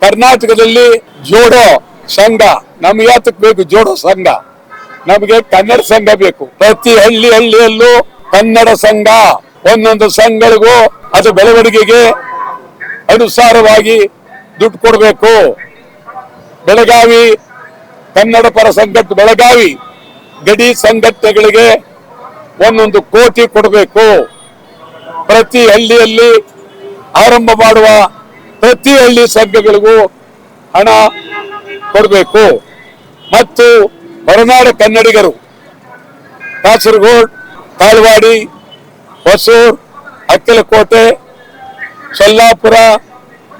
ಕರ್ನಾಟಕದಲ್ಲಿ ಜೋಡೋ ಸಂಘ ನಮ್ಗೆ ಯಾತಕ್ ಬೇಕು? ಜೋಡೋ ಸಂಘ ನಮಗೆ ಕನ್ನಡ ಸಂಘ ಬೇಕು. ಪ್ರತಿ ಹಳ್ಳಿಯಲ್ಲೂ ಕನ್ನಡ ಸಂಘ, ಒಂದೊಂದು ಸಂಘಗಳಿಗೂ ಅದು ಬೆಳವಣಿಗೆಗೆ ಅನುಸಾರವಾಗಿ ದುಡ್ಡು ಕೊಡಬೇಕು. ಬೆಳಗಾವಿ ಕನ್ನಡ ಪರ ಸಂಘಟ, ಬೆಳಗಾವಿ ಗಡಿ ಸಂಘಟನೆಗಳಿಗೆ 1 ಕೋಟಿ ಕೊಡಬೇಕು. ಪ್ರತಿ ಹಳ್ಳಿಯಲ್ಲಿ ಆರಂಭ ಮಾಡುವ ಪ್ರತಿ ಹಳ್ಳಿ ಸಂಘಗಳಿಗೂ ಹಣ ಕೊಡಬೇಕು. ಮತ್ತು ಹೊರನಾಡು ಕನ್ನಡಿಗರು ಕಾಸರಗೋಡು, ಕಾಲವಾಡಿ, ಹೊಸೂರು, ಅಕ್ಕಲಕೋಟೆ, ಸೊಲ್ಲಾಪುರ,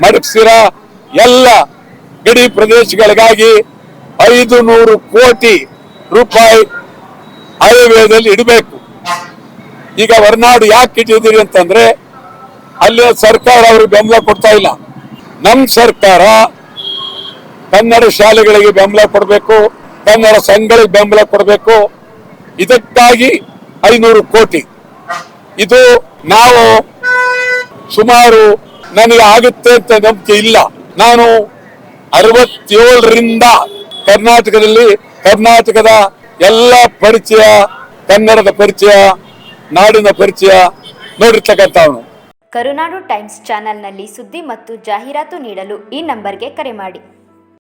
ಮಡಕಸಿರ ಎಲ್ಲ ಗಡಿ ಪ್ರದೇಶಗಳಿಗಾಗಿ 500 ಕೋಟಿ ರೂಪಾಯಿ ಆಯವ್ಯಯದಲ್ಲಿ ಇಡಬೇಕು. ಈಗ ಹೊರನಾಡು ಯಾಕೆ ಇಟ್ಟಿದ್ದೀರಿ ಅಂತಂದ್ರೆ ಅಲ್ಲಿ ಸರ್ಕಾರ ಅವ್ರಿಗೆ ಬೆಂಬಲ ಕೊಡ್ತಾ ಇಲ್ಲ. ನಮ್ಮ ಸರ್ಕಾರ ಕನ್ನಡ ಶಾಲೆಗಳಿಗೆ ಬೆಂಬಲ ಕೊಡಬೇಕು, ಕನ್ನಡ ಸಂಘಗಳಿಗೆ ಬೆಂಬಲ ಕೊಡಬೇಕು. ಇದಕ್ಕಾಗಿ 500 ಕೋಟಿ. ಇದು ನಾವು ಸುಮಾರು ನನಗೆ ಆಗುತ್ತೆ ಅಂತ ನಂಬಿಕೆ ಇಲ್ಲ. ನಾನು 67ರಿಂದ ಕರ್ನಾಟಕದ ಎಲ್ಲ ಪರಿಚಯ, ಕನ್ನಡದ ಪರಿಚಯ, ನಾಡಿನ ಪರಿಚಯ ನೋಡಿರ್ತಕ್ಕಂಥವನು. ಕರುನಾಡು ಟೈಮ್ಸ್ ಚಾನೆಲ್ನಲ್ಲಿ ಸುದ್ದಿ ಮತ್ತು ಜಾಹೀರಾತು ನೀಡಲು ಈ ನಂಬರ್ಗೆ ಕರೆ ಮಾಡಿ.